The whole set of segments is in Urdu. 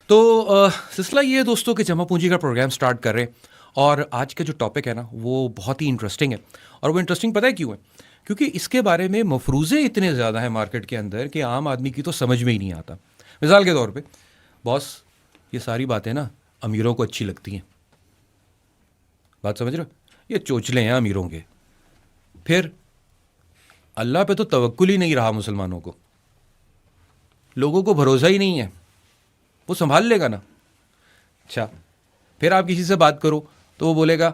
تو سلسلہ یہ ہے دوستوں کہ جمع پونجی کا پروگرام سٹارٹ کر رہے ہیں، اور آج کا جو ٹاپک ہے نا وہ بہت ہی انٹرسٹنگ ہے. اور وہ انٹرسٹنگ پتہ ہے کیوں ہے؟ کیونکہ اس کے بارے میں مفروضے اتنے زیادہ ہیں مارکیٹ کے اندر کہ عام آدمی کی تو سمجھ میں ہی نہیں آتا. مثال کے طور پہ باس، یہ ساری باتیں نا امیروں کو اچھی لگتی ہیں. بات سمجھ رہے ہو؟ یہ چوچلے ہیں امیروں کے. پھر اللہ پہ تو توکل ہی نہیں رہا مسلمانوں کو، لوگوں کو بھروسہ ہی نہیں ہے، وہ سنبھال لے گا نا. اچھا، پھر آپ کسی سے بات کرو تو وہ بولے گا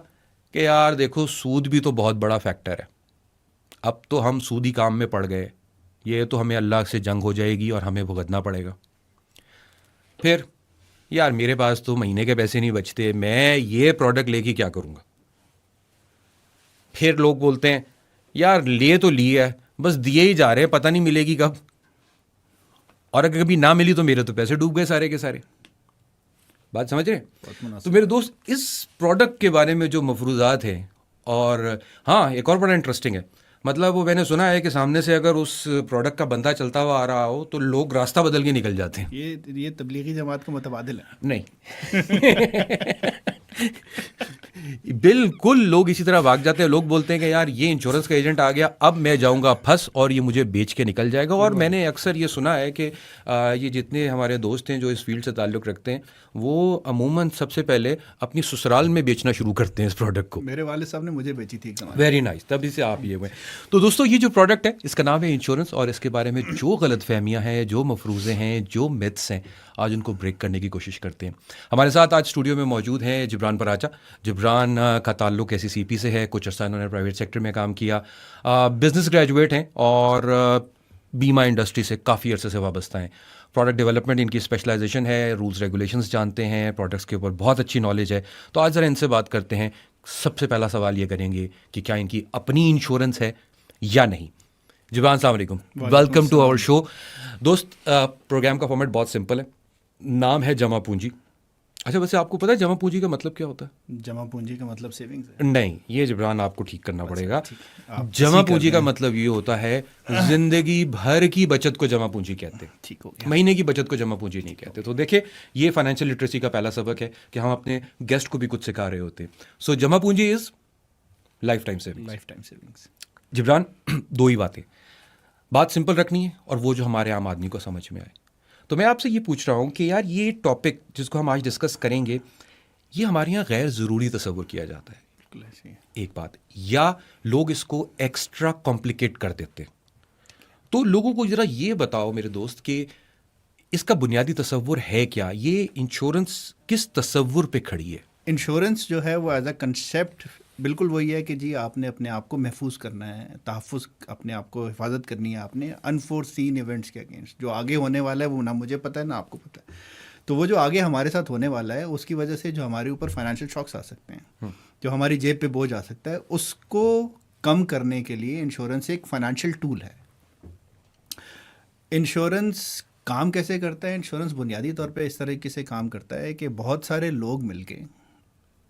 کہ یار دیکھو سود بھی تو بہت بڑا فیکٹر ہے، اب تو ہم سودی کام میں پڑ گئے، یہ تو ہمیں اللہ سے جنگ ہو جائے گی اور ہمیں بھگتنا پڑے گا. پھر یار میرے پاس تو مہینے کے پیسے نہیں بچتے، میں یہ پروڈکٹ لے کے کیا کروں گا. پھر لوگ بولتے ہیں یار لیے تو لیے ہے، بس دیے ہی جا رہے ہیں، پتہ نہیں ملے گی کب، اور اگر کبھی نہ ملی تو میرے تو پیسے ڈوب گئے سارے کے سارے. بات سمجھ رہے ہیں؟ تو میرے دوست اس پروڈکٹ کے بارے میں جو مفروضات ہیں، اور ہاں ایک اور بڑا انٹرسٹنگ ہے، مطلب وہ میں نے سنا ہے کہ سامنے سے اگر اس پروڈکٹ کا بندہ چلتا ہوا آ رہا ہو تو لوگ راستہ بدل کے نکل جاتے ہیں. یہ تبلیغی جماعت کا متبادل ہے. نہیں بالکل، لوگ اسی طرح بھاگ جاتے ہیں. لوگ بولتے ہیں کہ یار یہ انشورنس کا ایجنٹ آ گیا، اب میں جاؤں گا پھنس اور یہ مجھے بیچ کے نکل جائے گا. اور میں نے اکثر یہ سنا ہے کہ یہ جتنے ہمارے دوست ہیں جو اس فیلڈ سے تعلق رکھتے ہیں وہ عموماً سب سے پہلے اپنی سسرال میں بیچنا شروع کرتے ہیں اس پروڈکٹ کو. میرے والد صاحب نے مجھے بیچی تھی. ویری نائس، تبھی سے آپ یہ ہوئے. تو دوستو یہ جو پروڈکٹ ہے اس کا نام ہے انشورنس، اور اس کے بارے میں جو غلط فہمیاں ہیں، جو مفروضے ہیں، جو میتھس ہیں، آج ان کو بریک کرنے کی کوشش کرتے ہیں. ہمارے ساتھ آج اسٹوڈیو میں موجود ہیں جبران پراچا. جبران کا تعلق ایس سی پی سے ہے، کچھ عرصہ انہوں نے پرائیویٹ سیکٹر میں کام کیا، بزنس گریجویٹ ہیں اور بیمہ انڈسٹری سے کافی عرصے سے وابستہ ہیں. پروڈکٹ ڈیولپمنٹ ان کی اسپیشلائزیشن ہے، رولز ریگولیشنز جانتے ہیں، پروڈکٹس کے اوپر بہت اچھی نالج ہے. تو آج ذرا ان سے بات کرتے ہیں. سب سے پہلا سوال یہ کریں گے کہ کیا ان کی اپنی انشورنس ہے یا نہیں. جبران السلام علیکم، ویلکم ٹو آور شو. دوست پروگرام کا فارمیٹ بہت سمپل ہے، نام ہے جمع پونجی. اچھا ویسے آپ کو پتہ ہے جمع پونجی کا مطلب کیا ہوتا ہے؟ جمع پونجی کا مطلب سیونگز ہے. نہیں، یہ جبران آپ کو ٹھیک کرنا پڑے گا. جمع پونجی کا مطلب یہ ہوتا ہے زندگی بھر کی بچت کو جمع پونجی کہتے ہیں. ٹھیک ہو گیا. مہینے کی بچت کو جمع پونجی نہیں کہتے. تو دیکھیں یہ فائنینشیل لٹریسی کا پہلا سبق ہے کہ ہم اپنے گیسٹ کو بھی کچھ سکھا رہے ہوتے ہیں. سو جمع پونجی is lifetime saving. Lifetime savings. Jibran دو ہی باتیں، بات سمپل رکھنی ہے اور وہ جو ہمارے عام آدمی کو سمجھ میں آئے. تو میں آپ سے یہ پوچھ رہا ہوں کہ یار یہ ٹاپک جس کو ہم آج ڈسکس کریں گے یہ ہمارے یہاں غیر ضروری تصور کیا جاتا ہے، ایک بات، یا لوگ اس کو ایکسٹرا کمپلیکیٹ کر دیتے. تو لوگوں کو ذرا یہ بتاؤ میرے دوست کہ اس کا بنیادی تصور ہے کیا، یہ انشورنس کس تصور پہ کھڑی ہے؟ انشورنس جو ہے وہ ایز اے کنسیپٹ بالکل وہی ہے کہ جی آپ نے اپنے آپ کو محفوظ کرنا ہے، تحفظ، اپنے آپ کو حفاظت کرنی ہے آپ نے انفورسین ایونٹس کے اگینسٹ. جو آگے ہونے والا ہے وہ نہ مجھے پتہ ہے نہ آپ کو پتہ ہے. تو وہ جو آگے ہمارے ساتھ ہونے والا ہے اس کی وجہ سے جو ہمارے اوپر فائنینشیل شاکس آ سکتے ہیں، جو ہماری جیب پہ بوجھ آ سکتا ہے، اس کو کم کرنے کے لیے انشورنس ایک فائنینشیل ٹول ہے. انشورنس کام کیسے کرتا ہے؟ انشورنس بنیادی طور پہ اس طریقے سے کام کرتا ہے کہ بہت سارے لوگ مل کے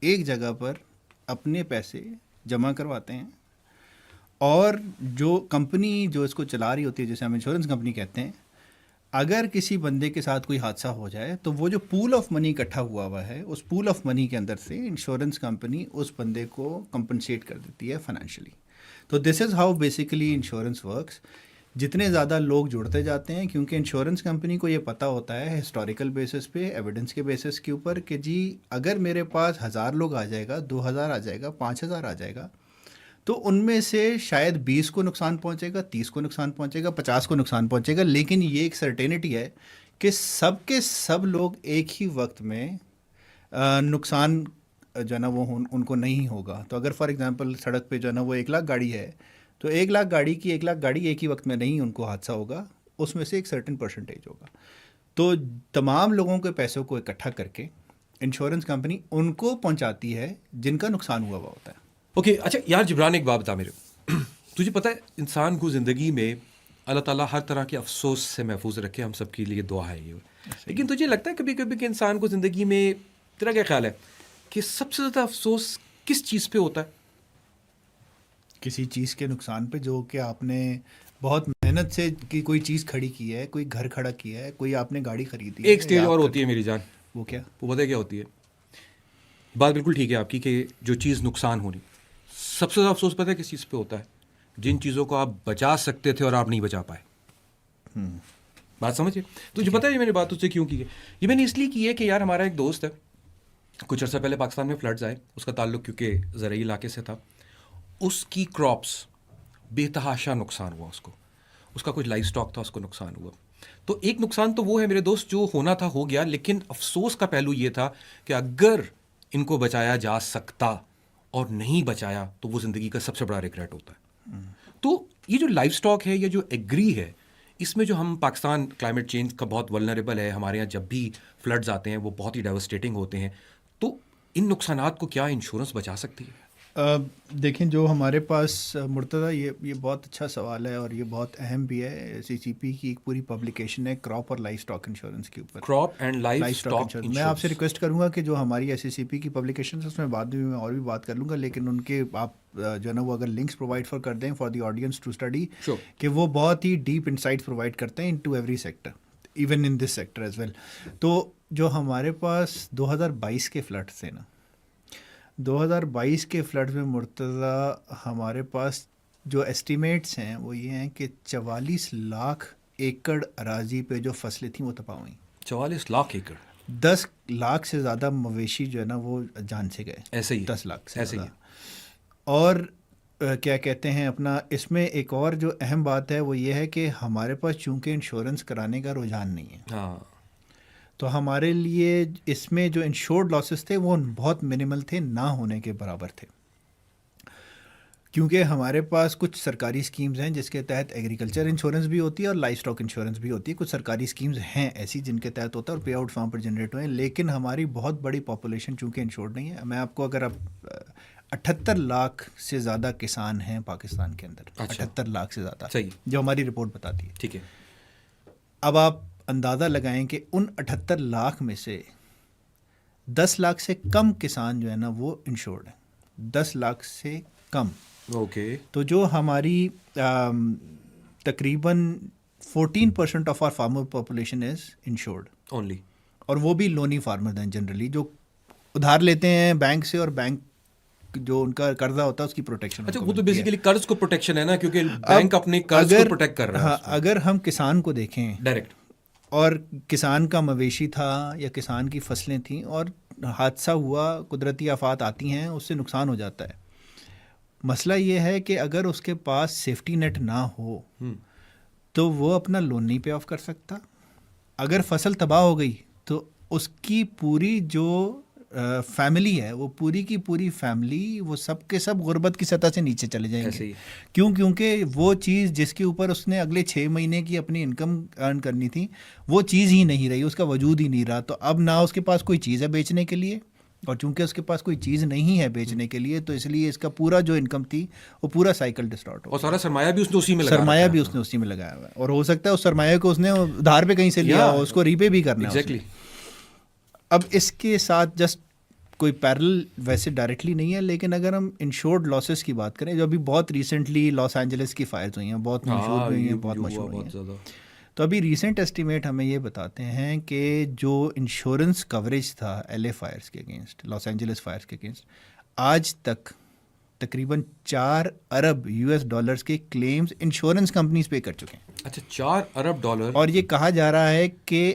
ایک جگہ پر اپنے پیسے جمع کرواتے ہیں، اور جو کمپنی جو اس کو چلا رہی ہوتی ہے جسے ہم انشورنس کمپنی کہتے ہیں، اگر کسی بندے کے ساتھ کوئی حادثہ ہو جائے تو وہ جو پول آف منی اکٹھا ہوا ہے اس پول آف منی کے اندر سے انشورنس کمپنی اس بندے کو کمپنسیٹ کر دیتی ہے فائنینشلی. تو this is how basically insurance works. جتنے زیادہ لوگ جڑتے جاتے ہیں، کیونکہ انشورنس کمپنی کو یہ پتہ ہوتا ہے ہسٹوریکل بیسس پہ، ایویڈنس کے بیسس کے اوپر کہ جی اگر میرے پاس 1000 لوگ آ جائے گا، 2000 آ جائے گا، 5000 آ جائے گا، تو ان میں سے شاید 20 کو نقصان پہنچے گا، 30 کو نقصان پہنچے گا، 50 کو نقصان پہنچے گا. لیکن یہ ایک سرٹینٹی ہے کہ سب کے سب لوگ ایک ہی وقت میں نقصان جو ہے نا وہ ان کو نہیں ہوگا. تو اگر فار ایگزامپل سڑک پہ جو ہے نا وہ 1 لاکھ گاڑی ہے تو 1 لاکھ گاڑی کی 1 لاکھ گاڑی ایک ہی وقت میں نہیں ان کو حادثہ ہوگا، اس میں سے ایک سرٹن پرسنٹیج ہوگا. تو تمام لوگوں کے پیسوں کو اکٹھا کر کے انشورنس کمپنی ان کو پہنچاتی ہے جن کا نقصان ہوا ہوتا ہے. اوکے اچھا یار جبران ایک بات بتا میرے، تجھے پتہ ہے انسان کو زندگی میں اللہ تعالیٰ ہر طرح کے افسوس سے محفوظ رکھے، ہم سب کے لیے دعا ہے یہ. لیکن تجھے لگتا ہے کبھی کبھی کہ انسان کو زندگی میں، تیرا کیا خیال ہے کہ سب سے زیادہ افسوس کس چیز پہ ہوتا ہے؟ کسی چیز کے نقصان پہ جو کہ آپ نے بہت محنت محنت سے کہ کوئی چیز کھڑی کی ہے, کوئی گھر کھڑا کیا ہے, کوئی آپ نے گاڑی خریدی ہے. ایک سٹیج اور ہوتی ہے میری جان, وہ کیا؟ وہ پتہ کیا ہوتی ہے؟ بات بالکل ٹھیک ہے آپ کی کہ جو چیز نقصان ہونی, سب سے زیادہ افسوس پتہ ہے کس چیز پہ ہوتا ہے؟ جن چیزوں کو آپ بچا سکتے تھے اور آپ نہیں بچا پائے. بات سمجھے؟ تو جو پتہ ہے یہ میں نے بات اس سے کیوں کی ہے, یہ میں نے اس لیے کی ہے کہ یار ہمارا ایک دوست ہے, کچھ عرصہ پہلے پاکستان میں فلڈز آئے, اس کا تعلق کیونکہ زرعی علاقے سے تھا, اس کی کراپس بے تحاشا نقصان ہوا, اس کا کچھ لائف اسٹاک تھا, اس کو نقصان ہوا. تو ایک نقصان تو وہ ہے میرے دوست, جو ہونا تھا ہو گیا, لیکن افسوس کا پہلو یہ تھا کہ اگر ان کو بچایا جا سکتا اور نہیں بچایا تو وہ زندگی کا سب سے بڑا ریگریٹ ہوتا ہے. تو یہ جو لائف اسٹاک ہے یا جو ایگری ہے, اس میں جو ہم پاکستان کلائمیٹ چینج کا بہت ولنریبل ہے, ہمارے یہاں جب بھی فلڈز آتے ہیں وہ بہت ہی ڈیوسٹیٹنگ ہوتے ہیں, تو ان نقصانات کو کیا انشورنس بچا سکتی ہے؟ دیکھیں جو ہمارے پاس مرتضیٰ, یہ بہت اچھا سوال ہے اور یہ بہت اہم بھی ہے. سی سی پی کی ایک پوری پبلیکیشن ہے کراپ اور لائف اسٹاک انشورنس کے اوپر, crop and life stock stock insurance. میں آپ سے ریکویسٹ کروں گا کہ جو ہماری ایس سی سی پی کی پبلیکیشن ہے اس میں بعد میں اور بھی بات کر لوں گا, لیکن ان کے آپ جو ہے نا وہ اگر لنکس پرووائڈ کر دیں for the audience to study, کہ وہ بہت ہی ڈیپ انسائٹس پرووائڈ کرتے ہیں into every sector, even in this sector as well. تو جو ہمارے پاس 2022 کے فلڈ تھے نا, 2022 کے فلڈ میں مرتضیٰ ہمارے پاس جو ایسٹیمیٹس ہیں وہ یہ ہیں کہ 44 لاکھ ایکڑ اراضی پہ جو فصلیں تھیں وہ تباہ ہوئیں. 44 لاکھ ایکڑ, 10 لاکھ سے زیادہ مویشی جو ہے نا وہ جان سے گئے, ایسے ہی 10 لاکھ سے ایسے زیادہ. ہی. اور کیا کہتے ہیں اپنا, اس میں ایک اور جو اہم بات ہے وہ یہ ہے کہ ہمارے پاس چونکہ انشورنس کرانے کا رجحان نہیں ہے, ہاں, تو ہمارے لیے اس میں جو انشورڈ لاسز تھے وہ بہت منیمل تھے, نہ ہونے کے برابر تھے. کیونکہ ہمارے پاس کچھ سرکاری اسکیمز ہیں جس کے تحت ایگریکلچر انشورنس بھی ہوتی ہے اور لائف اسٹاک انشورنس بھی ہوتی ہے. کچھ سرکاری اسکیمز ہیں ایسی جن کے تحت ہوتا ہے اور پے آؤٹ فارم پر جنریٹ ہوئے ہیں, لیکن ہماری بہت بڑی پاپولیشن چونکہ انشورڈ نہیں ہے. میں آپ کو اگر 78 لاکھ سے زیادہ کسان ہیں پاکستان کے اندر, 78 لاکھ سے زیادہ, جو ہماری رپورٹ بتاتی ہے. ٹھیک ہے. اب آپ اندازہ لگائیں کہ ان 78 لاکھ میں سے 10 لاکھ سے کم کسان جو ہے نا وہ انشورڈ ہیں, 10 لاکھ سے کم. اوکے. تو جو ہماری تقریباً 14% of our farmer population is insured only, اور وہ بھی لونی فارمر ہیں جنرلی, جو ادھار لیتے ہیں بینک سے, اور بینک جو ان کا قرضہ ہوتا ہے اس کی پروٹیکشن. اچھا, وہ تو بیسیکلی قرض کو پروٹیکشن ہے نا, کیونکہ بینک اپنے قرض کو پروٹیکٹ کر رہا ہے. اگر ہم کسان کو دیکھیں ڈائریکٹ, اور کسان کا مویشی تھا یا کسان کی فصلیں تھیں اور حادثہ ہوا, قدرتی آفات آتی ہیں, اس سے نقصان ہو جاتا ہے. مسئلہ یہ ہے کہ اگر اس کے پاس سیفٹی نیٹ نہ ہو تو وہ اپنا لون نہیں پے آف کر سکتا. اگر فصل تباہ ہو گئی تو اس کی پوری جو فیملی ہے, وہ پوری کی پوری فیملی, وہ سب کے سب غربت کی سطح سے نیچے چلے جائیں گے. کیونکہ وہ چیز جس کے اوپر اس نے اگلے 6 مہینے کی اپنی انکم ارن کرنی تھی وہ چیز ہی نہیں رہی, اس کا وجود ہی نہیں رہا. تو اب نہ اس کے پاس کوئی چیز ہے بیچنے کے لیے, اور چونکہ اس کے پاس کوئی چیز نہیں ہے بیچنے کے لیے, تو اس لیے اس کا پورا جو انکم تھی وہ پورا سائیکل ڈسٹارٹ ہو, اور سارا سرمایہ بھی اس نے اسی میں لگایا ہوا ہے. اور ہو سکتا ہے اس سرمایہ کو اس نے ادھار پہ کہیں سے لیا ہو, اس کو ری پے بھی کرنا ہے. ایگزیکٹلی. اب اس کے ساتھ جسٹ کوئی پیرل ویسے ڈائریکٹلی نہیں ہے, لیکن اگر ہم انشورڈ لاسز کی بات کریں, جو ابھی بہت ریسنٹلی لاس اینجلس کی فائرز ہوئی ہیں, بہت مشہور ہوئی ہیں, بہت مشہور ہوئی ہیں, تو ابھی ریسنٹ اسٹیمیٹ ہمیں یہ بتاتے ہیں کہ جو انشورنس کوریج تھا ایل اے فائرز کے اگینسٹ, لاس اینجلس فائرز کے اگینسٹ, آج تک تقریباً 4 ارب US$ کے کلیمز انشورنس کمپنیز پے کر چکے ہیں. اچھا, 4 ارب ڈالر. اور یہ کہا جا رہا ہے کہ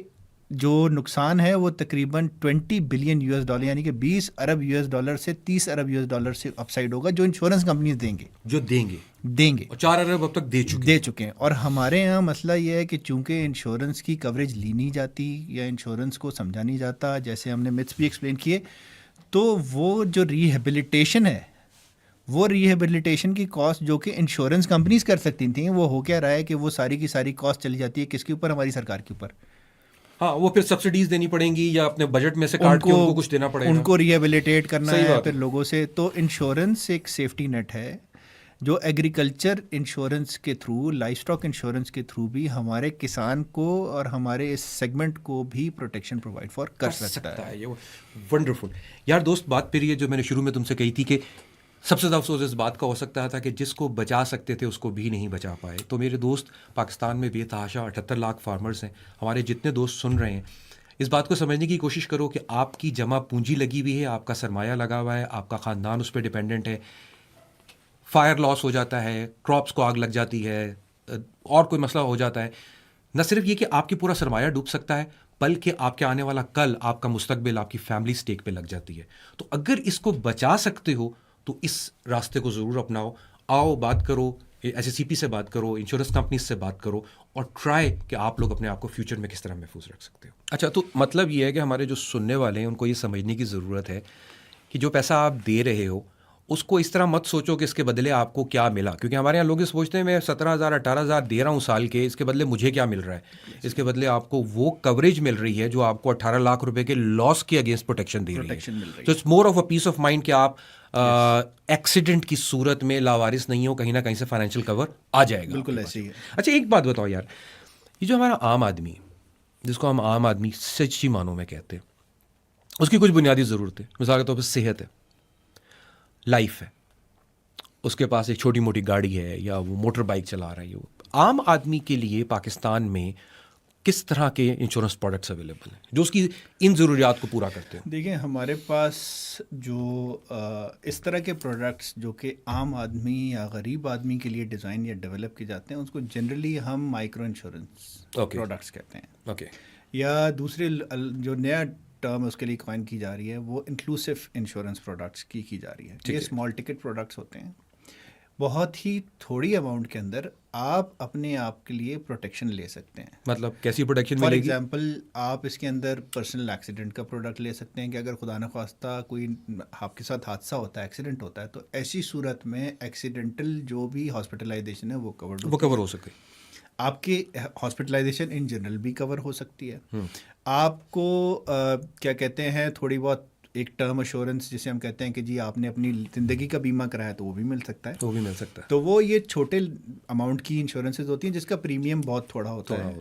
جو نقصان ہے وہ تقریباً $20 بلین یعنی کہ 20 ارب US$ سے 30 ارب US$ سے اپ سائڈ ہوگا, جو انشورنس کمپنیز دیں گے. اور 4 ارب اب تک دے چکے ہیں. اور ہمارے یہاں مسئلہ یہ ہے کہ چونکہ انشورنس کی کوریج لی نہیں جاتی یا انشورنس کو سمجھا نہیں جاتا, جیسے ہم نے متس بھی ایکسپلین کیے, تو وہ جو ریہیبلیٹیشن ہے, وہ ریہیبلیٹیشن کی کاسٹ جو کہ انشورنس کمپنیز کر سکتی تھیں, وہ ہو کیا رہا ہے کہ وہ ساری کی ساری کاسٹ چلی جاتی ہے کس کے اوپر, ہماری سرکار کے اوپر. ہاں, وہ پھر سبسڈیز دینی پڑیں گی یا اپنے بجٹ میں سے کاٹ کے ان کو کچھ دینا پڑے گا, ان کو ریہیبلیٹیٹ کرنا ہے پھر لوگوں سے. تو انشورنس ایک سیفٹی نیٹ ہے جو ایگریکلچر انشورنس کے تھرو, لائف اسٹاک انشورنس کے تھرو بھی ہمارے کسان کو اور ہمارے اس سیگمنٹ کو بھی پروٹیکشن پرووائڈ کر سکتا ہے. یہ ونڈرفل. یار دوست, بات پھر یہ جو میں نے شروع میں تم سے کہی تھی کہ سب سے زیادہ افسوس اس بات کا ہو سکتا تھا کہ جس کو بچا سکتے تھے اس کو بھی نہیں بچا پائے. تو میرے دوست پاکستان میں بے تحاشا 78 لاکھ فارمرز ہیں. ہمارے جتنے دوست سن رہے ہیں اس بات کو سمجھنے کی کوشش کرو کہ آپ کی جمع پونجی لگی ہوئی ہے, آپ کا سرمایہ لگا ہوا ہے, آپ کا خاندان اس پہ ڈیپینڈنٹ ہے. فائر لاس ہو جاتا ہے, کراپس کو آگ لگ جاتی ہے, اور کوئی مسئلہ ہو جاتا ہے, نہ صرف یہ کہ آپ کی پورا سرمایہ ڈوب سکتا ہے بلکہ آپ کے آنے والا کل, آپ کا مستقبل, آپ کی فیملی سٹیک پہ لگ جاتی ہے. تو اگر اس کو بچا سکتے ہو تو اس راستے کو ضرور اپناؤ. آؤ بات کرو, ایس سی پی سے بات کرو, انشورنس کمپنیز سے بات کرو, اور ٹرائی کہ آپ لوگ اپنے آپ کو فیوچر میں کس طرح محفوظ رکھ سکتے ہو. اچھا, تو مطلب یہ ہے کہ ہمارے جو سننے والے ہیں ان کو یہ سمجھنے کی ضرورت ہے کہ جو پیسہ آپ دے رہے ہو اس کو اس طرح مت سوچو کہ اس کے بدلے آپ کو کیا ملا, کیونکہ ہمارے یہاں لوگ یہ سوچتے ہیں میں 17,000 18,000 دے رہا ہوں سال کے, اس کے بدلے مجھے کیا مل رہا ہے. اس کے بدلے آپ کو وہ کوریج مل رہی ہے جو آپ کو 18 لاکھ روپے کے لاس کے اگینسٹ پروٹیکشن دے رہی ہے. تو it's more of a peace of mind کہ آپ ایکسیڈنٹ کی صورت میں لاوارث نہیں ہو, کہیں نہ کہیں سے فائنینشیل کور آ جائے گا. بالکل ایسے ہی ہے. اچھا ایک بات بتاؤ یار, یہ جو ہمارا عام آدمی جس کو ہم عام آدمی سچی معنوں میں کہتے ہیں, اس کی کچھ بنیادی ضرورتیں, مثال کے طور پہ صحت ہے, لائف ہے, اس کے پاس ایک چھوٹی موٹی گاڑی ہے یا وہ موٹر بائک چلا رہا ہے. عام آدمی کے لیے پاکستان میں کس طرح کے انشورنس پروڈکٹس اویلیبل ہیں جو اس کی ان ضروریات کو پورا کرتے ہیں؟ دیکھیں ہمارے پاس جو اس طرح کے پروڈکٹس جو کہ عام آدمی یا غریب آدمی کے لیے ڈیزائن یا ڈیولپ کیے جاتے ہیں اس کو جنرلی ہم مائکرو انشورنس پروڈکٹس کہتے ہیں. اوکے. یا دوسرے جو نیا ٹرم اس کے لیے کوائن کی جا رہی ہے وہ انکلوسیو انشورنس پروڈکٹس کی جا رہی ہے. یہ اسمال ٹکٹ پروڈکٹس ہوتے ہیں, بہت ہی تھوڑی اماؤنٹ کے اندر آپ اپنے آپ کے لیے پروٹیکشن لے سکتے ہیں. مطلب کیسی پروٹیکشن فار ملے گی؟ ایگزامپل آپ اس کے اندر پرسنل ایکسیڈنٹ کا پروڈکٹ لے سکتے ہیں کہ اگر خدا نخواستہ کوئی آپ کے ساتھ حادثہ ہوتا ہے, ایکسیڈنٹ ہوتا ہے, تو ایسی صورت میں ایکسیڈنٹل جو بھی ہاسپٹلائزیشن ہے وہ کور ہو سکے. آپ کی ہاسپٹلائزیشن ان جنرل بھی کور ہو سکتی ہے. آپ کو کیا کہتے ہیں تھوڑی بہت ایک ٹرم ایشورنس جسے ہم کہتے ہیں کہ جی آپ نے اپنی زندگی کا بیمہ کرایا تو وہ بھی مل سکتا ہے. تو وہ یہ چھوٹے اماؤنٹ کی انشورنسز ہوتی ہیں جس کا پریمیم بہت تھوڑا ہوتا ہے.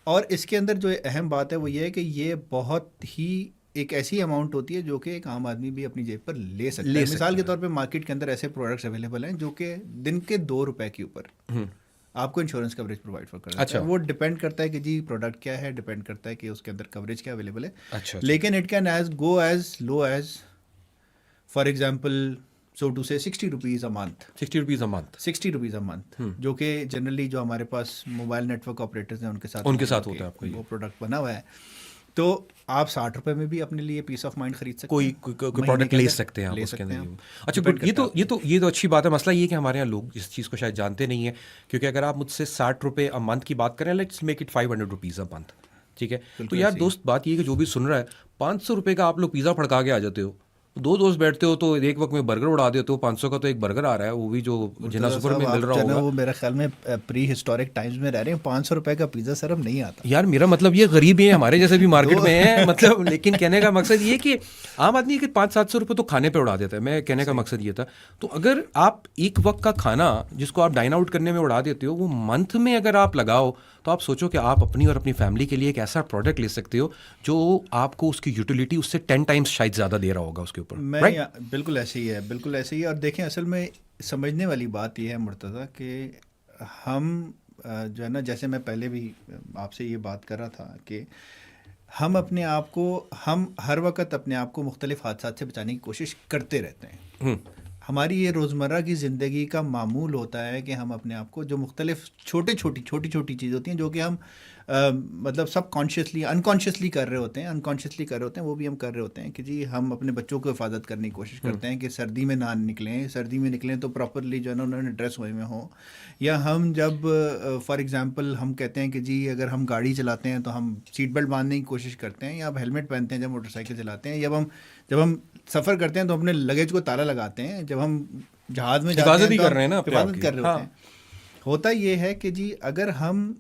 اور اس کے اندر جو اہم بات ہے وہ یہ ہے کہ یہ بہت ہی ایک ایسی اماؤنٹ ہوتی ہے جو کہ ایک عام آدمی بھی اپنی جیب پر لے سکتا ہے. مثال کے طور پہ مارکیٹ کے اندر ایسے پروڈکٹس اویلیبل ہیں جو کہ دن کے 2 روپے کے اوپر آپ کو انشورنس کوریج پرووائڈ کرتا ہے. وہ ڈپینڈ کرتا ہے کہ جی پروڈکٹ کیا ہے, ڈپینڈ کرتا ہے کہ اس کے اندر کوریج کیا اویلیبل ہے. لیکن it can go as low as for example so to say 60 rupees a month. 60 rupees a month جو کہ جنرلی جو ہمارے پاس موبائل نیٹ ورک آپریٹرز ہیں ان کے ساتھ ہوتا ہے. آپ کو وہ پروڈکٹ بنا ہوا ہے تو آپ 60 روپے میں بھی اپنے لیے پیس آف مائنڈ خرید سکتے ہیں, کوئی پروڈکٹ لے سکتے ہیں اس کے اندر. اچھا گڈ, یہ تو اچھی بات ہے. مسئلہ یہ ہے کہ ہمارے یہاں لوگ اس چیز کو شاید جانتے نہیں ہیں, کیونکہ اگر آپ مجھ سے 60 روپے اے منتھ کی بات کریں, let's make it 500 rupees a month, ٹھیک ہے. تو یار دوست بات یہ ہے کہ جو بھی سن رہا ہے 500 روپے کا آپ لوگ پیزا پھڑکا کے آ جاتے ہو, 2 دوست بیٹھتے ہو تو ایک وقت میں برگر اڑا دیتے ہو. 500 کا تو ایک برگر آ رہا ہے, وہ بھی جو جنا سپر میں مل رہا ہوگا. وہ میرے خیال میں پری ہسٹورک ٹائمز میں رہ رہے ہیں, 500 روپے کا پیزا صرف نہیں آتا. یار میرا مطلب یہ غریب ہیں ہمارے جیسے بھی مارکیٹ میں ہیں مطلب, لیکن کہنے کا مقصد یہ کہ عام آدمی کہ 500-700 روپے تو کھانے پہ اڑا دیتا ہے. میں کہنے کا مقصد یہ تھا. تو اگر آپ ایک وقت کا کھانا جس کو آپ ڈائن آؤٹ کرنے میں اڑا دیتے ہو, وہ منتھ میں اگر آپ لگاؤ تو آپ سوچو کہ آپ اپنی اور اپنی فیملی کے لیے ایک ایسا پروڈکٹ لے سکتے ہو جو آپ کو اس کی یوٹیلیٹی اس سے 10 ٹائمز شاید زیادہ دے رہا ہوگا اس کے اوپر. بالکل ایسے ہی ہے. اور دیکھیں اصل میں سمجھنے والی بات یہ ہے مرتضیٰ کہ ہم جو ہے نا, جیسے میں پہلے بھی آپ سے یہ بات کر رہا تھا کہ ہم اپنے آپ کو ہم ہر وقت اپنے آپ کو مختلف حادثات سے بچانے کی کوشش کرتے رہتے ہیں. ہماری یہ روزمرہ کی زندگی کا معمول ہوتا ہے کہ ہم اپنے آپ کو جو مختلف چھوٹی چھوٹی چیز ہوتی ہیں جو کہ ہم مطلب سب کانشیسلی انکانشیسلی کر رہے ہوتے ہیں وہ بھی ہم کر رہے ہوتے ہیں کہ جی ہم اپنے بچوں کو حفاظت کرنے کی کوشش کرتے ہیں کہ سردی میں نہ نکلیں تو پراپرلی جو ہے نا انہوں نے ڈریس ہوئے میں ہوں. یا ہم جب فار ایگزامپل ہم کہتے ہیں کہ جی اگر ہم گاڑی چلاتے ہیں تو ہم سیٹ بیلٹ باندھنے کی کوشش کرتے ہیں, یا آپ ہیلمٹ پہنتے ہیں جب موٹر سائیکل چلاتے ہیں. جب ہم سفر کرتے ہیں تو اپنے لگیج کو تالا لگاتے ہیں. جب ہم جہاز میں جاتے ہیں تو کر رہے ہیں نا, حفاظت کر رہے ہوتے ہیں. ہوتا یہ ہے کہ جی اگر ہم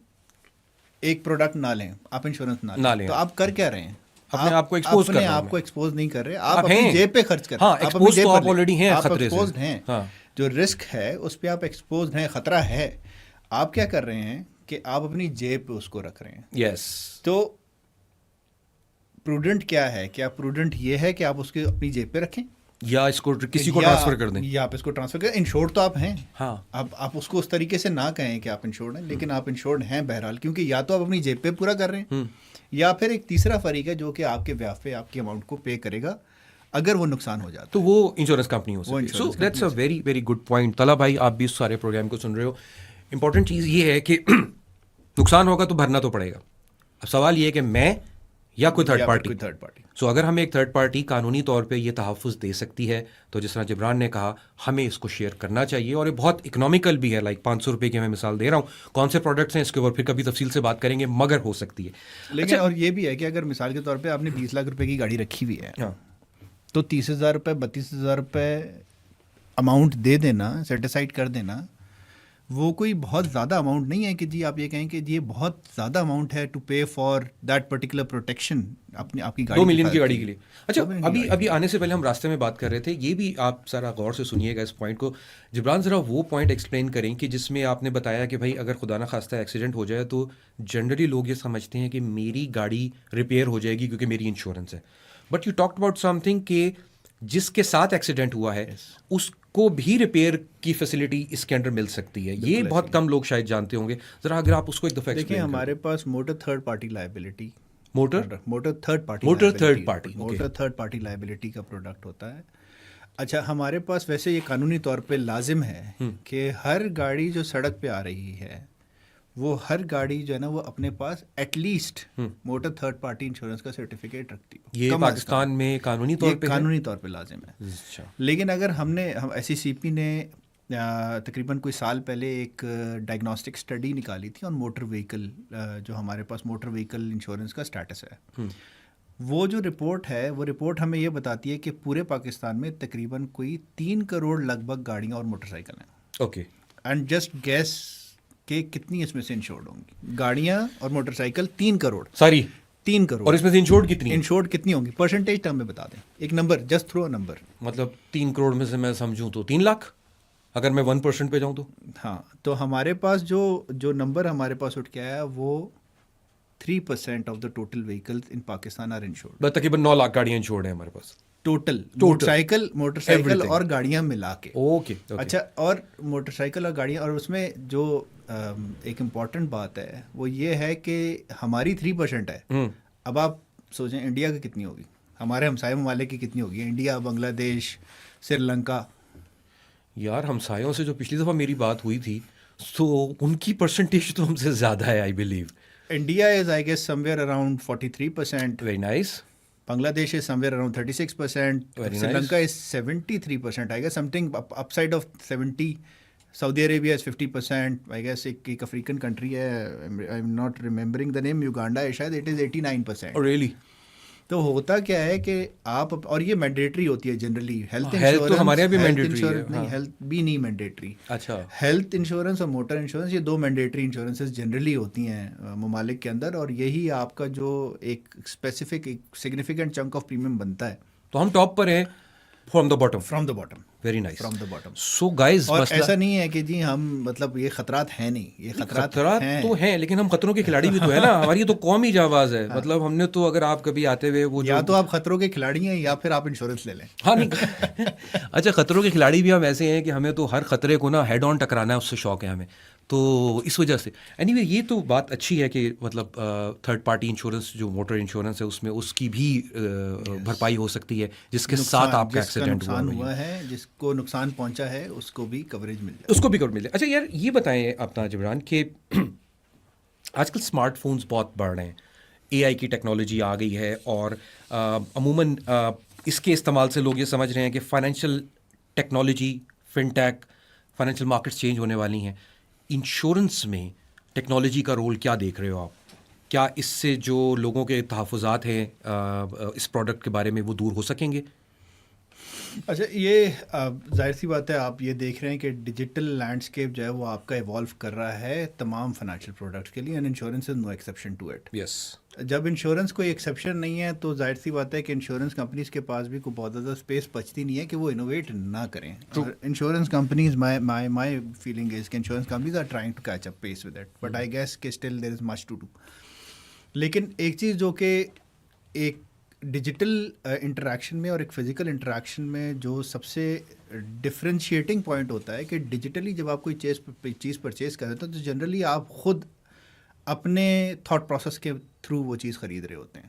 ایک پروڈکٹ نہ لیں, آپ انشورنس نہ لیں تو آپ کر کیا رہے ہیں؟ اپنے آپ کو ایکسپوز نہیں کر رہے, آپ اپنی جیب پہ خرچ کر رہے ہیں. آپ ایکسپوزڈ ہیں, جو رسک ہے اس پہ آپ ایکسپوزڈ ہیں, خطرہ ہے. آپ کیا کر رہے ہیں کہ آپ اپنی جیب پہ اس کو رکھ رہے ہیں. یس. تو پروڈنٹ کیا ہے؟ کیا پروڈنٹ یہ ہے کہ آپ اس کو اپنی جیب پہ رکھیں یا اس کو کسی کو یا ٹرانسفر کر دیں. یا آپ اس کو ٹرانسفر کریں. انشورڈ تو آپ ہیں. ہاں اب آپ اس کو اس طریقے سے نہ کہیں کہ آپ انشورڈ ہیں، لیکن آپ انشورڈ ہیں بہرحال، کیونکہ یا تو آپ اپنی جیب پہ پورا کر رہے ہیں، یا پھر ایک تیسرا فریق ہے جو کہ آپ کے بیاف پہ آپ کی اماؤنٹ کو پے کرے گا اگر وہ نقصان ہو جاتا تو وہ انشورنس کمپنی ہو سکتی ہے. سو insurance that's a very very good point. Talha بھائی آپ بھی اس سارے پروگرام کو سن رہے ہو. امپورٹنٹ چیز یہ ہے کہ نقصان ہوگا تو بھرنا تو پڑے گا. اب سوال یہ ہے کہ میں یا کوئی third party. Third party. So اگر ہمیں ایک تھرڈ پارٹی قانونی طور پہ یہ تحفظ دے سکتی ہے تو جس طرح جبران نے کہا ہمیں اس کو شیئر کرنا چاہیے، اور یہ بہت اکنامیکل بھی ہے. لائک 500 روپے کی میں مثال دے رہا ہوں. کون سے پروڈکٹس ہیں اس کے اوپر پھر کبھی تفصیل سے بات کریں گے، مگر ہو سکتی ہے. لیکن اور یہ بھی ہے کہ اگر مثال کے طور پہ آپ نے 20 لاکھ روپے کی گاڑی رکھی ہوئی ہے ہاں تو 30,000 روپے 32,000 روپے اماؤنٹ دے دینا، سیٹ اسائڈ کر دینا، وہ کوئی بہت زیادہ اماؤنٹ نہیں ہے کہ جی آپ یہ کہیں کہ یہ بہت زیادہ اماؤنٹ ہے to pay for that particular protection اپنی آپ کی گاڑی 2 ملین کی گاڑی کے لیے. اچھا 2 ملین کی ابھی آنے سے پہلے ہم راستے میں بات کر رہے تھے، یہ بھی آپ ذرا غور سے سنیے گا اس پوائنٹ کو. جبران ذرا وہ پوائنٹ ایکسپلین کریں کہ جس میں آپ نے بتایا کہ بھائی اگر خدا نخواستہ ایکسیڈنٹ ہو جائے تو جنرلی لوگ یہ سمجھتے ہیں کہ میری گاڑی ریپیئر ہو جائے گی کیونکہ میری انشورنس ہے. But you talked about some thing کہ جس کے ساتھ ایکسیڈنٹ ہوا ہے اس کو بھی ریپیئر کی فیسلٹی اس کے انڈر مل سکتی ہے. یہ بہت کم لوگ شاید جانتے ہوں گے. ذرا اگر آپ اس کو ایک دفعہ دیکھیں، ایکسپلین ہمارے پاس motor third party liability motor third party liability کا پروڈکٹ ہوتا ہے. اچھا، ہمارے پاس ویسے یہ قانونی طور پہ لازم ہے کہ ہر گاڑی جو سڑک پہ آ رہی ہے وہ ہر گاڑی جو ہے نا وہ اپنے پاس at least motor third party insurance کا سرٹیفکیٹ رکھتی ہے. یہ پاکستان میں قانونی طور پہ قانونی طور پہ لازم ہے. لیکن اگر ہم ایس ای سی پی نے تقریباً کوئی سال پہلے ایک ڈائگنوسٹک اسٹڈی نکالی تھی آن موٹر وہیکل، جو ہمارے پاس موٹر وہیکل انشورنس کا اسٹیٹس ہے. وہ جو رپورٹ ہے وہ رپورٹ ہمیں یہ بتاتی ہے کہ پورے پاکستان میں تقریباً کوئی 3 کروڑ لگ بھگ گاڑیاں اور موٹر سائیکل ہیں. اوکے، اینڈ جسٹ گیس کہ کتنی اس میں سے انشورڈ ہوں گی. گاڑیاں اور موٹر سائیکل 3 کروڑ، ساری 3 کروڑ. اور اس میں سے انشورڈ کتنی؟ انشورڈ کتنی ہوں گی پرسنٹیج ٹرم میں بتا دیں، ایک number, just through a number. مطلب 3 کروڑ میں سے میں سمجھوں تو 3 لاکھ اگر میں 1% پہ جاؤں تو. ہاں، تو ہمارے پاس جو نمبر ہمارے پاس اٹھ کے آیا وہ 3% of the total vehicles in Pakistan are insured. تقریباً 9 لاکھ گاڑیاں انشورڈ ہیں ہمارے پاس ٹوٹل موٹر سائیکل اور گاڑیاں ملا کے. اوکے. اچھا، اور موٹر سائیکل اور گاڑیاں، اور اس میں جو ایک امپورٹنٹ بات ہے وہ یہ ہے کہ ہماری 3% ہے. اب آپ سوچیں انڈیا کی کتنی ہوگی، ہمارے ہمسائے ممالک کی کتنی ہوگی، انڈیا، بنگلہ دیش، سری لنکا. یار ہمسایوں سے جو پچھلی دفعہ میری بات ہوئی تھی تو ان کی پرسنٹیج تو ہم سے زیادہ ہے I believe. India is I guess somewhere around 43%. Very nice. Bangladesh is somewhere around 36%. Sri Lanka is 73%. I guess something upside of 70. Saudi Arabia is 50%. I guess ایک افریقن کنٹری ہے, I'm not remembering the name, Uganda ہے شاید, it is 89%. Oh really? تو ہوتا کیا ہے کہ آپ, اور یہ مینڈیٹری ہوتی ہے جنرلی, ہیلتھ ہیلتھ تو ہمارے یہاں بھی مینڈیٹری ہے. نہیں, ہیلتھ بھی نہیں مینڈیٹری. اچھا, ہیلتھ انشورنس اور موٹر انشورنس یہ 2 مینڈیٹری انشورنسز جنرلی ہوتی ہیں ممالک کے اندر, اور یہی آپ کا جو ایک اسپیسیفک ایک سگنیفیکنٹ چنک آف پریمیم بنتا ہے. تو ہم ٹاپ پر ہیں from the bottom. Very nice. From the bottom. So guys, اور ایسا نہیں ہے کہ جی ہم مطلب یہ خطرات ہیں نہیں, یہ خطرات تو ہیں, لیکن ہم خطروں کے کھلاڑی بھی تو ہے نا. ہماری تو قومی جانباز ہے. مطلب ہم نے تو, اگر آپ کبھی آتے ہوئے وہ, یا تو آپ خطروں کے کھلاڑی ہیں یا پھر آپ انشورنس لے لیں. ہاں نہیں اچھا, خطروں کے کھلاڑی بھی ہم ایسے ہیں کہ ہمیں تو ہر خطرے کو نا ہیڈ آن ٹکرانا ہے, اس سے شوق ہے ہمیں. تو اس وجہ سے اینی وے یہ تو بات اچھی ہے کہ مطلب تھرڈ پارٹی انشورنس جو موٹر انشورنس ہے اس میں اس کی بھی بھرپائی ہو سکتی ہے جس کے ساتھ آپ کا ایکسیڈنٹ ہوا ہے, جس کو نقصان پہنچا ہے اس کو بھی کوریج مل جائے, اس کو بھی کوریج مل جائے. اچھا یار یہ بتائیں اپنا جبران کہ آج کل اسمارٹ فونز بہت بڑھ رہے ہیں, اے آئی کی ٹیکنالوجی آ گئی ہے, اور عموماً اس کے استعمال سے لوگ یہ سمجھ رہے ہیں کہ فائنینشیل ٹیکنالوجی, فن ٹیک, فائنینشیل مارکیٹس چینج ہونے والی ہیں. انشورنس میں ٹیکنالوجی کا رول کیا دیکھ رہے ہو آپ؟ کیا اس سے جو لوگوں کے تحفظات ہیں اس پروڈکٹ کے بارے میں وہ دور ہو سکیں گے؟ اچھا, یہ ظاہر سی بات ہے, آپ یہ دیکھ رہے ہیں کہ ڈیجیٹل لینڈسکیپ جو ہے وہ آپ کا ایوالو کر رہا ہے تمام فائنینشیل پروڈکٹس کے لیے, and insurance is no exception to it. Yes, جب انشورنس کوئی ایکسیپشن نہیں ہے تو ظاہر سی بات ہے کہ انشورنس کمپنیز کے پاس بھی کوئی بہت زیادہ اسپیس بچتی نہیں ہے کہ وہ انوویٹ نہ کریں. Insurance companies, my feeling is کہ insurance companies are trying to catch up pace with it, but I guess کہ still there is much to do. لیکن ایک چیز جو کہ ایک ڈیجیٹل انٹریکشن میں اور ایک فزیکل انٹریکشن میں جو سب سے ڈفرینشیٹنگ پوائنٹ ہوتا ہے کہ ڈیجیٹلی جب آپ کوئی چیز پرچیز کر رہے ہیں تو جنرلی آپ خود اپنے تھاٹ پروسیس کے تھرو وہ چیز خرید رہے ہوتے ہیں،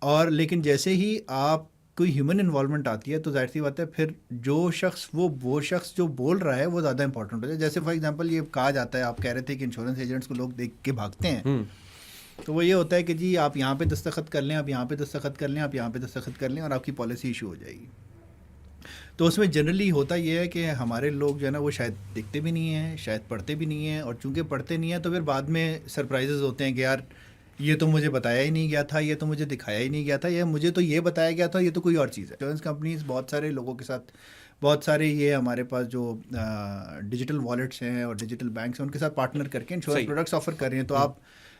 اور لیکن جیسے ہی آپ کوئی ہیومن انوالومنٹ آتی ہے تو ظاہر سی بات ہے پھر جو شخص جو بول رہا ہے وہ زیادہ امپورٹنٹ ہوتا ہے. جیسے فار ایگزامپل یہ کہا جاتا ہے، آپ کہہ رہے تھے کہ انشورنس ایجنٹس کو لوگ دیکھ کے بھاگتے ہیں، تو وہ یہ ہوتا ہے کہ جی آپ یہاں پہ دستخط کر لیں، آپ یہاں پہ دستخط کر لیں، آپ یہاں پہ دستخط کر لیں اور آپ کی پالیسی ایشو ہو جائے گی. تو اس میں جنرلی ہوتا یہ ہے کہ ہمارے لوگ جو ہے نا وہ شاید دیکھتے بھی نہیں ہیں، شاید پڑھتے بھی نہیں ہیں، اور چونکہ پڑھتے نہیں ہیں تو پھر بعد میں سرپرائزز ہوتے ہیں کہ یار یہ تو مجھے بتایا ہی نہیں گیا تھا، یہ تو مجھے دکھایا ہی نہیں گیا تھا، یا مجھے تو یہ بتایا گیا تھا، یہ تو کوئی اور چیز ہے. انشورنس کمپنیز بہت سارے لوگوں کے ساتھ، بہت سارے یہ ہمارے پاس جو ڈیجیٹل والیٹس ہیں اور ڈیجیٹل بینکس ہیں ان کے ساتھ پارٹنر کر کے انشورنس پروڈکٹس آفر کر رہے ہیں. تو آپ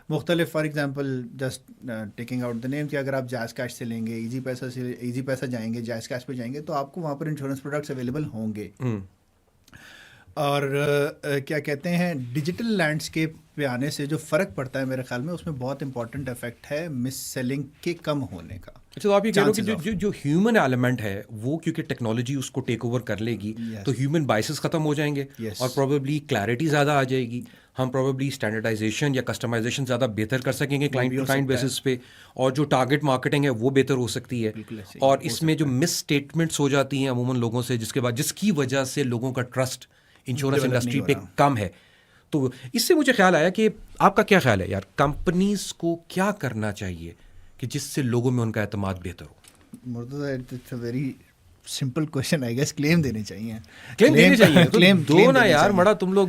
مختلف، for example just taking out the name, کہ اگر آپ جائز کیش سے لیں گے، ایزی پیسہ جائیں گے، جائز کیش پہ جائیں گے، تو آپ کو وہاں پر انشورنس پروڈکٹس اویلیبل ہوں گے. اور کیا کہتے ہیں، ڈیجیٹل لینڈسکیپ پہ آنے سے جو فرق پڑتا ہے میرے خیال میں، اس میں بہت امپورٹنٹ افیکٹ ہے مس سیلنگ کے کم ہونے کا. اچھا، تو آپ یہ کہہ رہے ہو کہ جو ہیومن ایلیمنٹ ہے وہ کیونکہ ٹیکنالوجی اس کو ٹیک اوور کر لے گی تو ہیومن بائسز ختم ہو جائیں گے اور پروبیبلی کلیئرٹی زیادہ آ جائے گی. ہم پروبیبلی اسٹینڈرڈائزیشن یا کسٹمائزیشن زیادہ بہتر کر سکیں گے کلائنٹ ٹو کلائنٹ بیسس پہ، اور جو ٹارگیٹ مارکیٹنگ ہے وہ بہتر ہو سکتی ہے. اور اس میں جو مس اسٹیٹمنٹس ہو جاتی ہیں عموماً لوگوں سے، جس کی وجہ سے لوگوں کا ٹرسٹ انشورنس انڈسٹری پہ کم ہے. تو اس سے مجھے خیال آیا کہ آپ کا کیا خیال ہے یار، کمپنیز کو کیا کرنا چاہیے کہ جس سے لوگوں میں ان کا اعتماد بہتر ہو؟ Murtaza, it's a very simple question, I guess. Claim دینے چاہیے. کلیم دینے چاہیے. کلیم دو نا یار، مڑا تم لوگ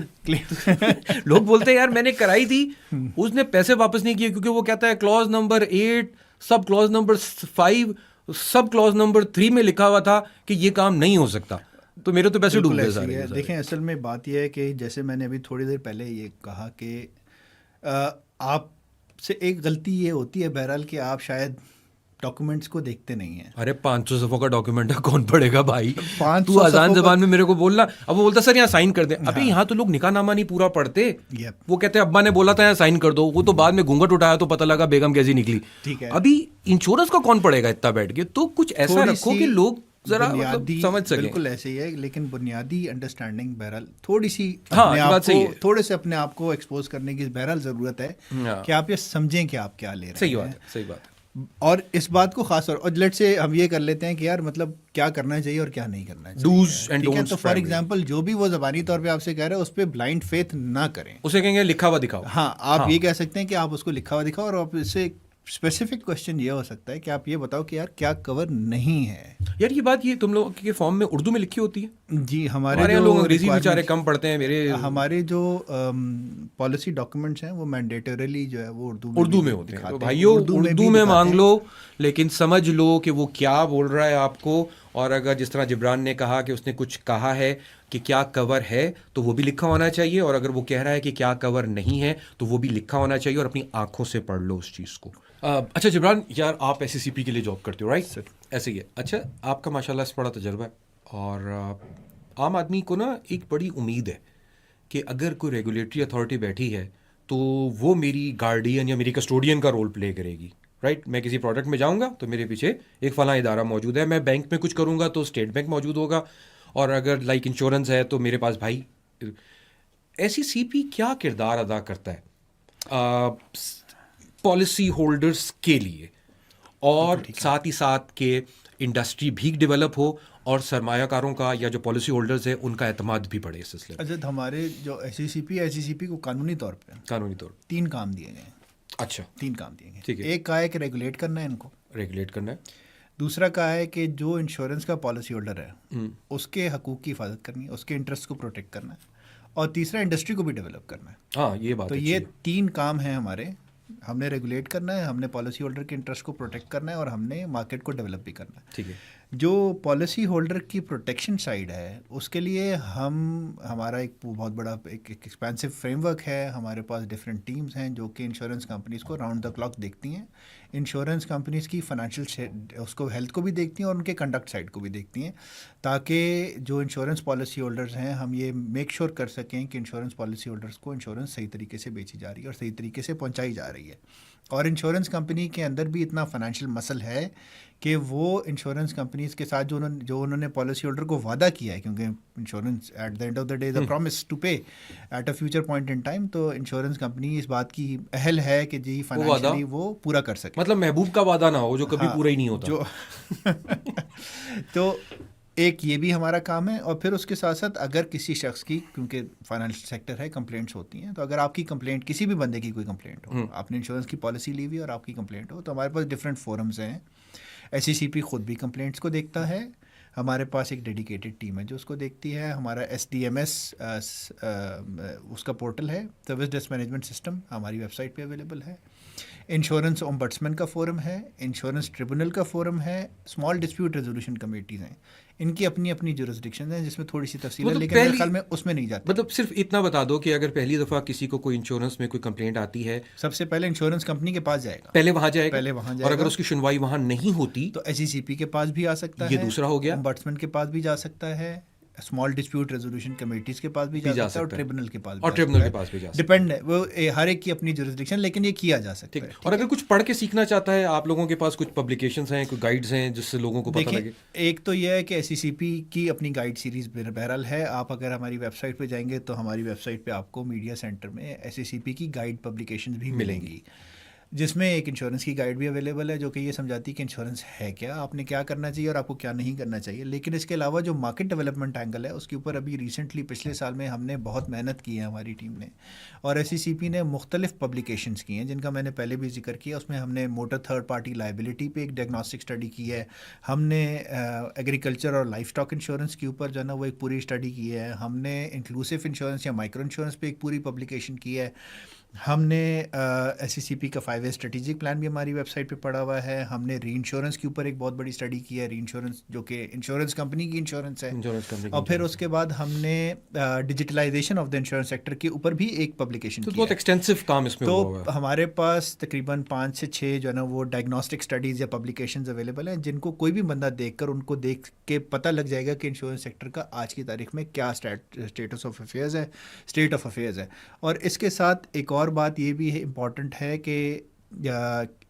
لوگ بولتے ہیں یار میں نے کرائی تھی، اس نے پیسے واپس نہیں کیے کیونکہ وہ کہتا ہے کلوز نمبر 8 سب کلوز نمبر 5 سب کلوز نمبر 3 میں لکھا ہوا تھا کہ یہ کام نہیں ہو سکتا، تو میرے تو پیسے ڈوب گئے سارے. دیکھیں اصل میں بات یہ ہے کہ جیسے میں نے ابھی تھوڑی دیر پہلے یہ کہا کہ آپ سے ایک غلطی یہ ہوتی ہے بہرحال کہ آپ شاید ڈاکومنٹس کو دیکھتے نہیں ہیں. ارے 500 صفحوں کا ڈاکیومنٹ ہے، کون پڑھے گا بھائی؟ تو آسان زبان میں میرے کو بولنا. اب وہ بولتا سر یہاں سائن کر دیں. ابھی یہاں تو لوگ نکاح نامہ نہیں پورا پڑھتے، وہ کہتے ہیں ابا نے بولا تھا یہاں سائن کر دو، وہ تو بعد میں گھونگھٹ اٹھایا تو پتہ لگا بیگم کیسی نکلی. ٹھیک ہے، ابھی انشورنس کا کون پڑھے گا اتنا بیٹھ کے؟ تو کچھ ایسا رکھو کہ لوگ ذرا سمجھ سکیں. بالکل ایسے ہی ہے، لیکن بنیادی انڈرسٹینڈنگ بہرحال تھوڑی سی تھوڑے سے اپنے آپ کو ایکسپوز کرنے کی بہرحال ضرورت ہے کہ آپ یہ سمجھیں کہ آپ کیا لے رہے ہیں. صحیح بات ہے، صحیح بات ہے. اور اس بات کو خاص طور، اور لیٹ سے ہم یہ کر لیتے ہیں کہ یار مطلب کیا کرنا چاہیے اور کیا نہیں کرنا چاہیے. Dos and don'ts. تو فار ایگزامپل جو بھی وہ زبانی طور پہ آپ سے کہہ رہے ہیں اس پہ بلائنڈ فیتھ نہ کریں. اسے کہیں گے لکھا ہوا دکھاؤ. ہاں، آپ یہ کہہ سکتے ہیں کہ آپ اس کو لکھا ہوا دکھاؤ، اور آپ اس سے اسپیسیفک کوشچن یہ ہو سکتا ہے کہ آپ یہ بتاؤ کہ یار کیا کور نہیں ہے. یار یہ بات یہ تم لوگوں کے فارم میں اردو میں لکھی ہوتی ہے؟ جی، ہمارے لوگ انگریزی بیچارے کم پڑھتے ہیں. میرے ہمارے جو پالیسی ڈاکومنٹس ہیں وہ مینڈیٹریلی جو ہے وہ اردو میں ہوتے ہیں. تو بھائیو اردو میں مانگ لو، لیکن سمجھ لو کہ وہ کیا بول رہا ہے آپ کو. اور اگر جس طرح جبران نے کہا کہ اس نے کچھ کہا ہے کہ کیا کور ہے تو وہ بھی لکھا ہونا چاہیے، اور اگر وہ کہہ رہا ہے کہ کیا کور نہیں ہے تو وہ بھی لکھا ہونا چاہیے، اور اپنی آنکھوں سے پڑھ لو اس چیز کو. اچھا جبران یار، آپ ایس سی پی کے لیے جاب کرتے ہو، رائٹ سر؟ ایسے ہی ہے. اچھا، آپ کا ماشاء اللہ سے بڑا تجربہ ہے، اور عام آدمی کو نا ایک بڑی امید ہے کہ اگر کوئی ریگولیٹری اتھارٹی بیٹھی ہے تو وہ میری گارڈین یا میری کسٹوڈین کا رول پلے کرے گی، رائٹ؟ میں کسی پروڈکٹ میں جاؤں گا تو میرے پیچھے ایک فلاں ادارہ موجود ہے. میں بینک میں کچھ کروں گا تو اسٹیٹ بینک موجود ہوگا، اور اگر لائک انشورنس ہے تو میرے پاس بھائی. ایس سی پی کیا کردار ادا کرتا ہے پالیسی ہولڈرس کے لیے، اور ساتھ ہی ساتھ کہ انڈسٹری بھی ڈیولپ ہو اور سرمایہ کاروں کا یا جو پالیسی ہولڈرز ہیں ان کا اعتماد بھی بڑھے اس سلسلے میں؟ اچھا، ہمارے جو ایس سی پی کو قانونی طور پہ 3 کام دیے گئے ہیں. اچھا، 3 کام دیے گئے. ٹھیک ہے. ایک کہا ہے کہ ریگولیٹ کرنا ہے، ان کو ریگولیٹ کرنا ہے. دوسرا کہا ہے کہ جو انشورنس کا پالیسی ہولڈر ہے اس کے حقوق کی حفاظت کرنی ہے، اس کے انٹرسٹ کو پروٹیکٹ کرنا ہے. اور تیسرا انڈسٹری کو بھی ڈیولپ کرنا ہے. ہاں، یہ بات. تو یہ 3 کام ہیں ہمارے. ہم نے ریگولیٹ کرنا ہے، ہم نے پالیسی ہولڈر کے انٹرسٹ کو پروٹیکٹ کرنا ہے، اور ہم نے مارکیٹ کو ڈیولپ بھی کرنا ہے. ٹھیک ہے. جو پالیسی ہولڈر کی پروٹیکشن سائڈ ہے اس کے لیے ہمارا ایک بہت بڑا ایک ایکسپینسو فریم ورک ہے. ہمارے پاس ڈفرینٹ ٹیمز ہیں جو کہ انشورنس کمپنیز کو راؤنڈ دا کلاک دیکھتی ہیں. انشورنس کمپنیز کی فائنینشیل اس کو ہیلتھ کو بھی دیکھتی ہیں اور ان کے کنڈکٹ سائڈ کو بھی دیکھتی ہیں، تاکہ جو انشورنس پالیسی ہولڈرز ہیں ہم یہ میک شور کر سکیں کہ انشورنس پالیسی ہولڈرز کو انشورنس صحیح طریقے سے بیچی جا رہی ہے اور صحیح طریقے سے پہنچائی جا رہی ہے. اور انشورنس کمپنی کے اندر بھی اتنا فائنینشیل مسل ہے کہ وہ انشورنس کمپنیز کے ساتھ جو انہوں نے پالیسی ہولڈر کو وعدہ کیا ہے، کیونکہ insurance at the end of the day the promise to pay at a future point in time, تو انشورنس کمپنی اس بات کی اہل ہے کہ جی فائنینشلی وہ پورا کر سکے. مطلب محبوب کا وعدہ نہ ہو جو کبھی پورا ہی نہیں ہوتا. تو ایک یہ بھی ہمارا کام ہے. اور پھر اس کے ساتھ ساتھ اگر کسی شخص کی، کیونکہ فائنینشیل سیکٹر ہے، کمپلینٹس ہوتی ہیں، تو اگر آپ کی کمپلینٹ، کسی بھی بندے کی کوئی کمپلینٹ ہو، آپ نے انشورنس کی پالیسی لی ہوئی اور آپ کی کمپلینٹ ہو، تو ہمارے پاس ڈفرینٹ فورمز ہیں. SECP خود بھی کمپلینٹس کو دیکھتا ہے، ہمارے پاس ایک ڈیڈیکیٹڈ ٹیم ہے جو اس کو دیکھتی ہے. ہمارا SDMS اس کا پورٹل ہے، سروس ڈیسک مینجمنٹ سسٹم، ہماری ویب سائٹ پہ اویلیبل ہے. انشورنس اومبڈسمین کا فورم ہے، انشورنس ٹریبونل کا فورم ہے، اسمال ڈسپیوٹ ریزولوشن کمیٹیز ہیں. ان کی اپنی اپنی جورسڈکشن ہیں جس میں تھوڑی سی تفصیل ہے، لیکن میرے خیال میں اس میں نہیں جاتے. مطلب صرف اتنا بتا دو کہ اگر پہلی دفعہ کسی کو کوئی انشورنس میں کوئی کمپلینٹ آتی ہے، سب سے پہلے انشورنس کمپنی کے پاس جائے گا، پہلے وہاں جائے گا، اور اگر اس کی سنوائی وہاں نہیں ہوتی تو SECP کے پاس بھی آ سکتا ہے، یہ دوسرا ہو گیا. اومبڈسمین کے پاس بھی جا سکتا ہے، اسمال ڈسپیوٹ ریزولوشن کمیٹیز کے پاس بھی جا سکتا ہے، اور ٹریبونل کے پاس بھی جا سکتا ہے. ڈپینڈ ہے، وہ ہر ایک کی اپنی جورسڈکشن، لیکن یہ کیا جا سکتا ہے. اور اگر کچھ پڑھ کے سیکھنا چاہتا ہے، آپ لوگوں کے پاس کچھ پبلیکیشنز ہیں، کوئی گائیڈز ہیں جس سے لوگوں کو پتہ لگے؟ ایک تو یہ ہے کہ SECP کی اپنی گائیڈ سیریز بہرحال ہے. آپ اگر ہماری ویب سائٹ پہ جائیں گے تو ہماری ویب سائٹ پہ آپ کو میڈیا سینٹر میں SECP کی گائیڈ پبلیکیشنز بھی ملیں گی، جس میں ایک انشورنس کی گائیڈ بھی اویلیبل ہے جو کہ یہ سمجھاتی ہے کہ انشورنس ہے کیا، آپ نے کیا کرنا چاہیے اور آپ کو کیا نہیں کرنا چاہیے. لیکن اس کے علاوہ جو مارکیٹ ڈیولپمنٹ اینگل ہے، اس کے اوپر ابھی ریسنٹلی پچھلے سال میں ہم نے بہت محنت کی ہے ہماری ٹیم نے، اور SECP نے مختلف پبلیکیشنز کی ہیں جن کا میں نے پہلے بھی ذکر کیا. اس میں ہم نے موٹر تھرڈ پارٹی لائبلٹی پہ ایک ڈائگنوسٹک اسٹڈی کی ہے، ہم نے ایگریکلچر اور لائف اسٹاک انشورنس کے اوپر جو ہے نا وہ ایک پوری اسٹڈی کی ہے، ہم نے انکلوسیو انشورنس یا مائکرو انشورنس پہ ایک پوری پبلیکیشن کی ہے. ہم نے SECP کا 5 اسٹریٹجک پلان بھی ہماری ویب سائٹ پہ پڑا ہوا ہے. ہم نے ری انشورنس کے اوپر ایک بہت بڑی اسٹڈی کی ہے، ری انشورنس جو کہ انشورنس کمپنی کی انشورنس ہے. اور پھر اس کے بعد ہم نے digitalization of the insurance sector کے اوپر بھی ایک پبلیکیشن کی ہے. بہت ایکسٹینسو کام اس میں ہوا ہے. تو ہمارے پاس تقریباً 5 سے 6 جو ہے نا وہ ڈائگنوسٹک اسٹڈیز یا پبلیکیشنز اویلیبل ہیں، جن کو کوئی بھی بندہ دیکھ کر ان کو دیکھ کے پتہ لگ جائے گا کہ انشورنس سیکٹر کا آج کی تاریخ میں کیا اسٹیٹس آف افیئرز ہے، اسٹیٹ آف افیئرز ہے. اور اس کے ساتھ ایک اور بات یہ بھی امپورٹنٹ ہے کہ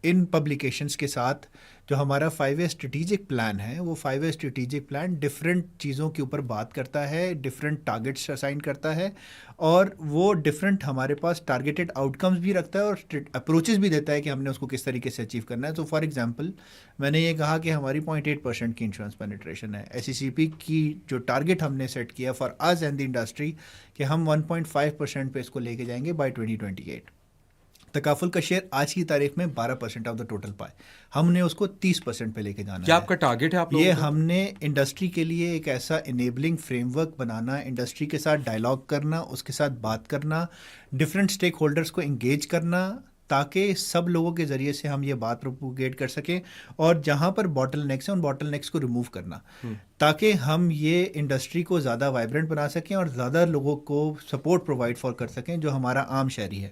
ان پبلیکیشنز کے ساتھ جو ہمارا 5 اسٹریٹجک پلان ہے، وہ 5 اسٹریٹجک پلان ڈفرینٹ چیزوں کے اوپر بات کرتا ہے، ڈفرینٹ ٹارگیٹس اسائن کرتا ہے، اور وہ ڈفرینٹ ہمارے پاس ٹارگیٹڈ آؤٹ کمز بھی رکھتا ہے اور اپروچز بھی دیتا ہے کہ ہم نے اس کو کس طریقے سے اچیو کرنا ہے. تو فار ایگزامپل میں نے یہ کہا کہ ہماری 0.8% کی انشورنس پینیٹریشن ہے. SECP کی جو ٹارگیٹ ہم نے سیٹ کیا for us and the industry کہ ہم 1.5% پہ اس کو لے کے جائیں گے بائی 2028. تکافل کا شیئر آج کی تاریخ میں 12% آف دا ٹوٹل پائے، ہم نے اس کو 30% پہ لے کے جانا ہے. کیا آپ کا ٹارگیٹ ہے؟ آپ لوگوں یہ کا ہم نے انڈسٹری کے لیے ایک ایسا انیبلنگ فریم ورک بنانا، انڈسٹری کے ساتھ ڈائلاگ کرنا، اس کے ساتھ بات کرنا، ڈفرینٹ اسٹیک ہولڈرس کو انگیج کرنا، تاکہ سب لوگوں کے ذریعے سے ہم یہ بات پروپوگیٹ کر سکیں، اور جہاں پر باٹل نیکس ہیں ان باٹل نیکس کو ریموو کرنا، تاکہ ہم یہ انڈسٹری کو زیادہ وائبرنٹ بنا سکیں اور زیادہ لوگوں کو سپورٹ پرووائڈ فار کر سکیں جو ہمارا عام شہری ہے.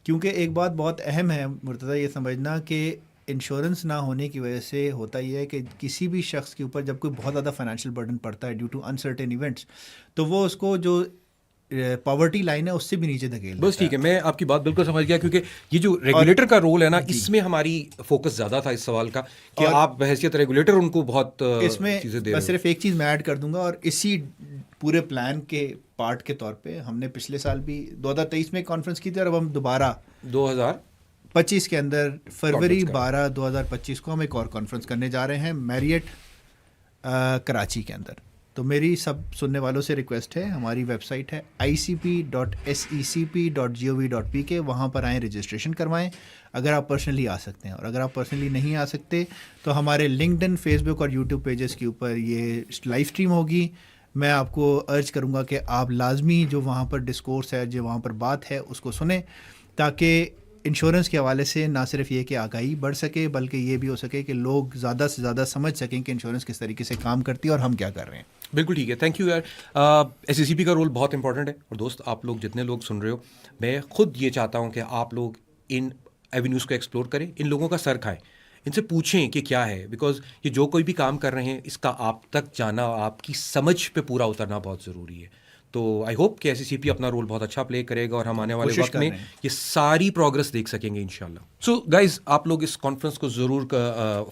کیونکہ ایک بات بہت اہم ہے مرتضیٰ، یہ سمجھنا کہ انشورنس نہ ہونے کی وجہ سے ہوتا یہ ہے کہ کسی بھی شخص کے اوپر جب کوئی بہت زیادہ فائنینشیل برڈن پڑتا ہے ڈیو ٹو انسرٹن ایونٹس، تو وہ اس کو جو پاورٹی لائن ہے اس سے بھی نیچے دھکیل دیتا ہے. بس ٹھیک ہے، میں آپ کی بات بالکل سمجھ گیا، کیونکہ یہ جو ریگولیٹر کا رول ہے نا، اس میں ہماری فوکس زیادہ تھا اس سوال کا کہ آپ بحیثیت ریگولیٹر ان کو بہت اس میں بس صرف ایک چیز میں ایڈ کر دوں گا، اور اسی پورے پلان کے پارٹ کے طور پہ ہم نے پچھلے سال بھی 2023 میں کانفرنس کی تھی، اور اب ہم دوبارہ 2025 کے اندر فروری 12 2025 کو ہم ایک اور کانفرنس کرنے جا رہے ہیں میریٹ کراچی کے اندر. تو میری سب سننے والوں سے ریکویسٹ ہے، ہماری ویب سائٹ ہے icp.secp.gov.pk، وہاں پر آئیں، رجسٹریشن کروائیں اگر آپ پرسنلی آ سکتے ہیں. اور اگر آپ پرسنلی نہیں آ سکتے تو ہمارے لنکڈ ان، فیس بک اور یوٹیوب پیجز کے اوپر یہ لائیو اسٹریم ہوگی. میں آپ کو ارج کروں گا کہ آپ لازمی جو وہاں پر ڈسکورس ہے، جو وہاں پر بات ہے، اس کو سنیں، تاکہ انشورنس کے حوالے سے نہ صرف یہ کہ آگاہی بڑھ سکے، بلکہ یہ بھی ہو سکے کہ لوگ زیادہ سے زیادہ سمجھ سکیں کہ انشورنس کس طریقے سے کام کرتی ہے اور ہم کیا کر رہے ہیں. بالکل ٹھیک ہے، تھینک یو یار. SECP کا رول بہت امپورٹنٹ ہے، اور دوست آپ لوگ جتنے لوگ سن رہے ہو، میں خود یہ چاہتا ہوں کہ آپ لوگ ان ایونیوز کو ایکسپلور کریں، ان لوگوں کا سر کھائیں، ان سے پوچھیں کہ کیا ہے، بیکاز یہ جو کوئی بھی کام کر رہے ہیں اس کا آپ تک جانا، آپ کی سمجھ پہ پورا اترنا بہت ضروری ہے. تو آئی ہوپ کہ ایس سی پی اپنا رول بہت اچھا پلے کرے گا اور ہم آنے والے کوشش وقت کر میں رہے ہیں۔ یہ ساری پروگرس دیکھ سکیں گے انشاءاللہ. سو گائز آپ لوگ اس کانفرنس کو ضرور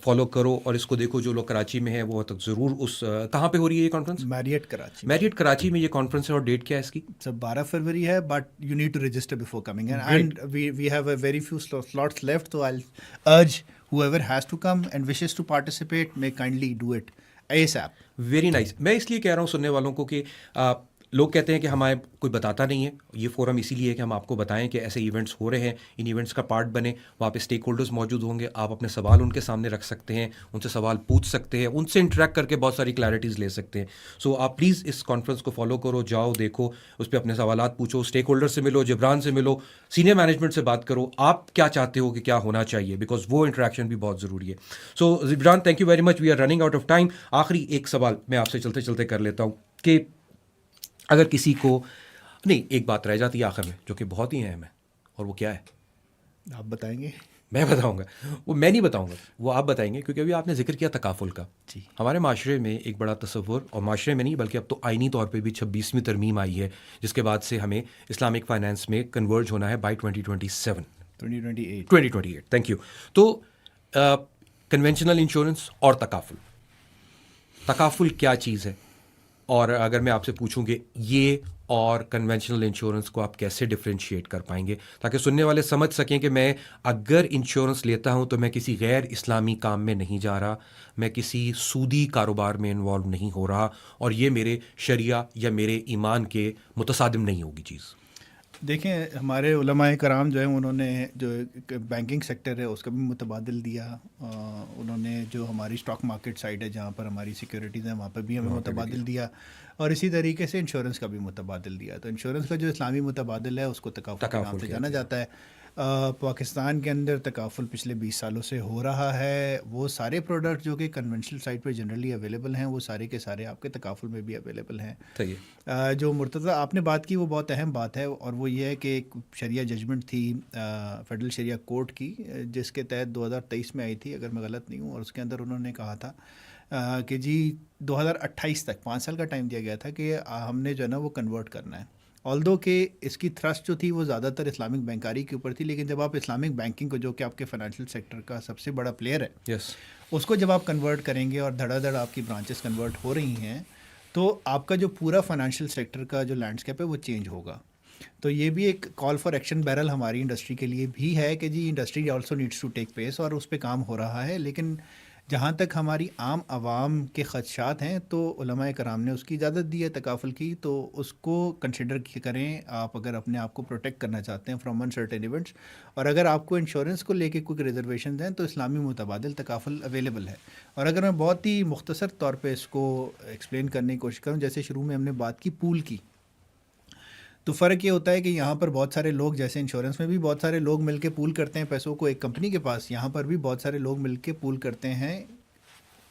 فالو کرو اور اس کو دیکھو. جو لوگ کراچی میں ہیں وہ تک ضرور اس کہاں پہ ہو رہی ہے یہ conference? Marriott Karachi. Marriott Karachi میں یہ کانفرنس ہے اور ڈیٹ کیا ہے اس کی؟ سب 12 فروری ہے, but you need to register before coming and we have a very few slots left, تو I urge whoever has to come and wishes to participate may kindly do it ASAP. Very nice. میں اس لیے کہہ رہا ہوں سننے والوں کو کہ لوگ کہتے ہیں کہ ہمیں کوئی بتاتا نہیں ہے. یہ فورم اسی لیے ہے کہ ہم آپ کو بتائیں کہ ایسے ایونٹس ہو رہے ہیں, ان ایونٹس کا پارٹ بنے. وہاں پہ اسٹیک ہولڈرز موجود ہوں گے, آپ اپنے سوال ان کے سامنے رکھ سکتے ہیں, ان سے سوال پوچھ سکتے ہیں, ان سے انٹریکٹ کر کے بہت ساری کلیئرٹیز لے سکتے ہیں. سو آپ پلیز اس کانفرنس کو فالو کرو, جاؤ دیکھو, اس پہ اپنے سوالات پوچھو, اسٹیک ہولڈر سے ملو, جبران سے ملو, سینئر مینجمنٹ سے بات کرو, آپ کیا چاہتے ہو کہ کیا ہونا چاہیے, بیکاز وہ انٹریکشن بھی بہت ضروری ہے. So Jibran thank you very much, we are running out of time. آخری ایک سوال میں آپ سے چلتے چلتے کر لیتا ہوں کہ اگر کسی کو نہیں, ایک بات رہ جاتی ہے آخر میں جو کہ بہت ہی اہم ہے, اور وہ کیا ہے؟ آپ بتائیں گے؟ میں بتاؤں گا. وہ میں نہیں بتاؤں گا, وہ آپ بتائیں گے, کیونکہ ابھی آپ نے ذکر کیا تکافل کا. جی. ہمارے معاشرے میں ایک بڑا تصور, اور معاشرے میں نہیں بلکہ اب تو آئینی طور پہ بھی 26ویں ترمیم آئی ہے, جس کے بعد سے ہمیں اسلامک فائنانس میں کنورج ہونا ہے بائی 2027. 2028. Thank you. تو کنونشنل انشورنس اور تکافل کیا چیز ہے, اور اگر میں آپ سے پوچھوں کہ یہ اور کنونشنل انشورنس کو آپ کیسے ڈفرینشیٹ کر پائیں گے, تاکہ سننے والے سمجھ سکیں کہ میں اگر انشورنس لیتا ہوں تو میں کسی غیر اسلامی کام میں نہیں جا رہا, میں کسی سودی کاروبار میں انوالو نہیں ہو رہا, اور یہ میرے شریعہ یا میرے ایمان کے متصادم نہیں ہوگی چیز. دیکھیں, ہمارے علماء کرام جو ہیں انہوں نے جو بینکنگ سیکٹر ہے اس کا بھی متبادل دیا, انہوں نے جو ہماری اسٹاک مارکیٹ سائٹ ہے جہاں پر ہماری سیکیورٹیز ہیں وہاں پر بھی ہمیں متبادل دیا, اور اسی طریقے سے انشورنس کا بھی متبادل دیا. تو انشورنس کا جو اسلامی متبادل ہے اس کو تکافل کے نام سے جانا جاتا ہے. پاکستان کے اندر تکافل پچھلے 20 سالوں سے ہو رہا ہے. وہ سارے پروڈکٹ جو کہ کنونشنل سائٹ پہ جنرلی اویلیبل ہیں وہ سارے کے سارے آپ کے تکافل میں بھی اویلیبل ہیں. جو مرتضیٰ آپ نے بات کی وہ بہت اہم بات ہے, اور وہ یہ ہے کہ ایک شریعہ ججمنٹ تھی فیڈرل شریعہ کورٹ کی, جس کے تحت 2023 میں آئی تھی اگر میں غلط نہیں ہوں, اور اس کے اندر انہوں نے کہا تھا کہ جی 2028 تک 5 سال کا ٹائم دیا گیا تھا کہ ہم نے جو ہے نا وہ کنورٹ کرنا ہے. آلدو کہ اس کی تھرسٹ جو تھی وہ زیادہ تر اسلامک بینکاری کے اوپر تھی, لیکن جب آپ اسلامک بینکنگ کو جو کہ آپ کے فائنینشیل سیکٹر کا سب سے بڑا پلیئر ہے, اس کو جب آپ کنورٹ کریں گے اور دھڑا دھڑ آپ کی برانچز کنورٹ ہو رہی ہیں, تو آپ کا جو پورا فائنینشیل سیکٹر کا جو لینڈسکیپ ہے وہ چینج ہوگا. تو یہ بھی ایک کال فار ایکشن بیرل ہماری انڈسٹری کے لیے بھی ہے کہ جی industry also needs to take pace, اور اس پہ کام ہو رہا ہے. لیکن جہاں تک ہماری عام عوام کے خدشات ہیں تو علماء کرام نے اس کی اجازت دی ہے تکافل کی, تو اس کو کنسیڈر کریں آپ اگر اپنے آپ کو پروٹیکٹ کرنا چاہتے ہیں فرام انسرٹن ایونٹس. اور اگر آپ کو انشورنس کو لے کے کوئی ریزرویشنز ہیں تو اسلامی متبادل تکافل اویلیبل ہے. اور اگر میں بہت ہی مختصر طور پہ اس کو ایکسپلین کرنے کی کوشش کروں, جیسے شروع میں ہم نے بات کی پول کی, تو فرق یہ ہوتا ہے کہ یہاں پر بہت سارے لوگ, جیسے انشورنس میں بھی بہت سارے لوگ مل کے پول کرتے ہیں پیسوں کو ایک کمپنی کے پاس, یہاں پر بھی بہت سارے لوگ مل کے پول کرتے ہیں,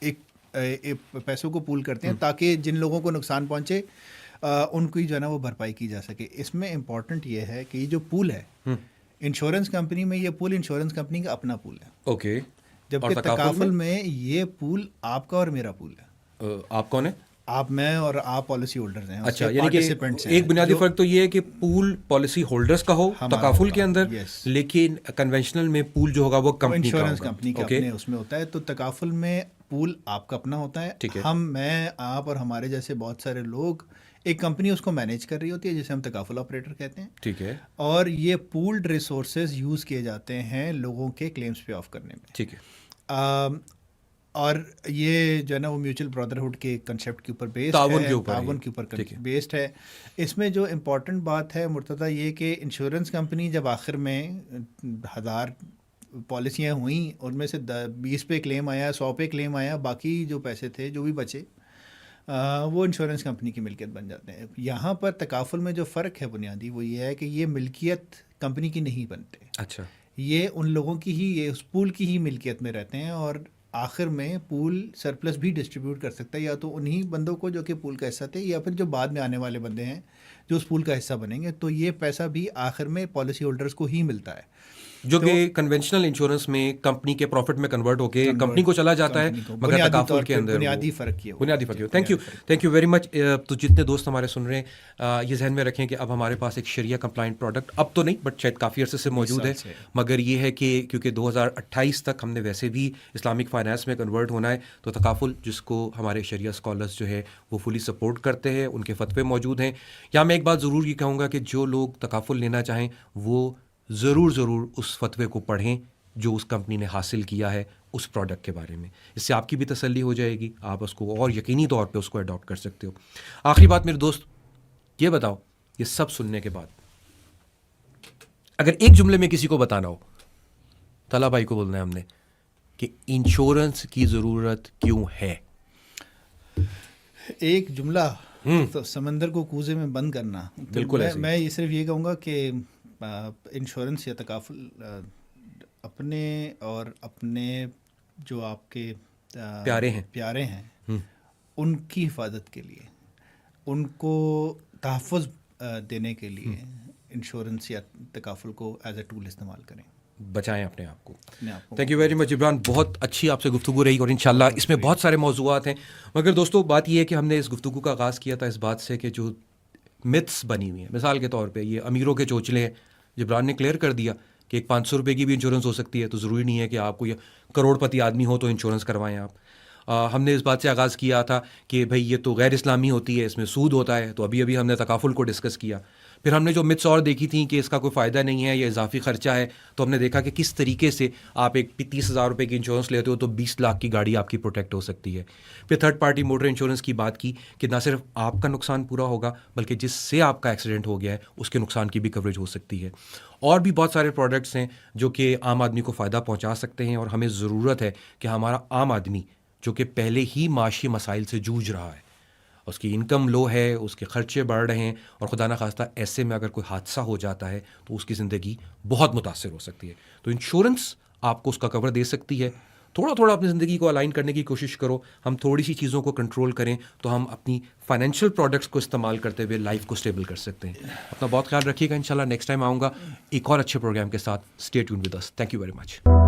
ایک پیسوں کو پول کرتے ہیں تاکہ جن لوگوں کو نقصان پہنچے ان کی جو ہے نا وہ بھرپائی کی جا سکے. اس میں امپورٹنٹ یہ ہے کہ یہ جو پول ہے انشورنس کمپنی میں, یہ پول انشورنس کمپنی کا اپنا پول ہے. اوکے. جبکہ تکافل میں یہ پول آپ کا اور میرا پول ہے. آپ کون ہے؟ آپ, میں اور آپ پالیسی ہولڈرز ہیں. اچھا, یعنی کہ ایک بنیادی فرق تو یہ ہے کہ پول پالیسی ہولڈرز کا ہو تکافل کے اندر, لیکن کنونشنل میں پول جو ہوگا وہ کمپنی کا ہوگا. انشورنس کمپنی کا اپنے اس میں ہوتا ہے. تو تکافل میں پول آپ کا اپنا ہوتا ہے. ہم, میں, آپ اور ہمارے جیسے بہت سارے لوگ, ایک کمپنی اس کو مینیج کر رہی ہوتی ہے جسے ہم تکافل آپریٹر کہتے ہیں. ٹھیک ہے. اور یہ پولڈ ریسورسز یوز کیے جاتے ہیں لوگوں کے کلیمز پے آف کرنے میں. ٹھیک ہے. اور یہ جو ہے نا وہ میوچل برادرہڈ کے کنسیپٹ کے اوپر بیسڈ ہے, تعاون کے اوپر بیسڈ ہے. اس میں جو امپورٹنٹ بات ہے مرتضیٰ یہ کہ انشورنس کمپنی جب آخر میں 1000 پالیسیاں ہوئیں, ان میں سے 20 پہ کلیم آیا, 100 پہ کلیم آیا, باقی جو پیسے تھے جو بھی بچے وہ انشورنس کمپنی کی ملکیت بن جاتے ہیں. یہاں پر تکافل میں جو فرق ہے بنیادی وہ یہ ہے کہ یہ ملکیت کمپنی کی نہیں بنتے. اچھا. یہ ان لوگوں کی ہی, یہ اس پول کی ہی ملکیت میں رہتے ہیں, اور آخر میں پول سرپلس بھی ڈسٹریبیوٹ کر سکتا ہے یا تو انہی بندوں کو جو کہ پول کا حصہ تھے, یا پھر جو بعد میں آنے والے بندے ہیں جو اس پول کا حصہ بنیں گے. تو یہ پیسہ بھی آخر میں پالیسی ہولڈرز کو ہی ملتا ہے. جو کہ کنونشنل انشورنس میں کمپنی کے پروفٹ میں کنورٹ ہو کے کمپنی کو چلا جاتا ہے, مگر تکافل کے اندر بنیادی فرق یہ بنیادی فرق. تھینک یو ویری مچ. تو جتنے دوست ہمارے سن رہے ہیں یہ ذہن میں رکھیں کہ اب ہمارے پاس ایک شریعہ کمپلائنٹ پروڈکٹ اب تو نہیں بٹ شاید کافی عرصے سے موجود ہے, مگر یہ ہے کہ کیونکہ 2028 تک ہم نے ویسے بھی اسلامک فائنانس میں کنورٹ ہونا ہے, تو تکافل جس کو ہمارے شریعہ اسکالرس جو ہے وہ فلی سپورٹ کرتے ہیں, ان کے فتوے موجود ہیں. یا میں ایک بات ضرور یہ کہوں گا کہ جو لوگ تکافل لینا چاہیں وہ ضرور اس فتوے کو پڑھیں جو اس کمپنی نے حاصل کیا ہے اس پروڈکٹ کے بارے میں. اس سے آپ کی بھی تسلی ہو جائے گی, آپ اس کو اور یقینی طور پہ اس کو اڈاپٹ کر سکتے ہو. آخری بات میرے دوست یہ بتاؤ, یہ سب سننے کے بعد اگر ایک جملے میں کسی کو بتانا ہو, طلحہ بھائی کو بولنا ہے ہم نے کہ انشورنس کی ضرورت کیوں ہے. ایک جملہ تو سمندر کو کوزے میں بند کرنا. بالکل میں یہ صرف یہ کہوں گا کہ انشورنس یا تکافل اپنے اور اپنے جو آپ کے پیارے ہیں ان کی حفاظت کے لیے, ان کو تحفظ دینے کے لیے انشورنس یا تکافل کو ایز اے ٹول استعمال کریں, بچائیں اپنے آپ کو. Thank you very much Jibran, بہت اچھی آپ سے گفتگو رہی اور انشاءاللہ اس میں بہت سارے موضوعات ہیں. مگر دوستوں بات یہ ہے کہ ہم نے اس گفتگو کا آغاز کیا تھا اس بات سے کہ جو متس بنی ہوئی ہیں, مثال کے طور پہ یہ امیروں کے چوچلے ہیں. جبران نے کلیئر کر دیا کہ ایک 500 روپے کی بھی انشورنس ہو سکتی ہے, تو ضروری نہیں ہے کہ آپ کو یہ کروڑ پتی آدمی ہو تو انشورنس کروائیں آپ. ہم نے اس بات سے آغاز کیا تھا کہ بھئی یہ تو غیر اسلامی ہوتی ہے, اس میں سود ہوتا ہے, تو ابھی ہم نے تکافل کو ڈسکس کیا. پھر ہم نے جو متس اور دیکھی تھیں کہ اس کا کوئی فائدہ نہیں ہے, یہ اضافی خرچہ ہے, تو ہم نے دیکھا کہ کس طریقے سے آپ ایک 30,000 روپے کی انشورنس لیتے ہو تو 20 لاکھ کی گاڑی آپ کی پروٹیکٹ ہو سکتی ہے. پھر تھرڈ پارٹی موٹر انشورنس کی بات کی کہ نہ صرف آپ کا نقصان پورا ہوگا بلکہ جس سے آپ کا ایکسیڈنٹ ہو گیا ہے اس کے نقصان کی بھی کوریج ہو سکتی ہے. اور بھی بہت سارے پروڈکٹس ہیں جو کہ عام آدمی کو فائدہ پہنچا سکتے ہیں, اور ہمیں ضرورت ہے کہ ہمارا عام آدمی جو کہ پہلے ہی معاشی مسائل سے جوجھ رہا ہے, اس کی انکم لو ہے, اس کے خرچے بڑھ رہے ہیں, اور خدا نخواستہ ایسے میں اگر کوئی حادثہ ہو جاتا ہے تو اس کی زندگی بہت متاثر ہو سکتی ہے. تو انشورنس آپ کو اس کا کور دے سکتی ہے. تھوڑا اپنی زندگی کو الائن کرنے کی کوشش کرو, ہم تھوڑی سی چیزوں کو کنٹرول کریں تو ہم اپنی فائنینشیل پروڈکٹس کو استعمال کرتے ہوئے لائف کو اسٹیبل کر سکتے ہیں. اپنا بہت خیال رکھیے گا, انشاءاللہ نیکسٹ ٹائم آؤں گا ایک اور اچھے پروگرام کے ساتھ. Stay tuned with us. Thank you very much.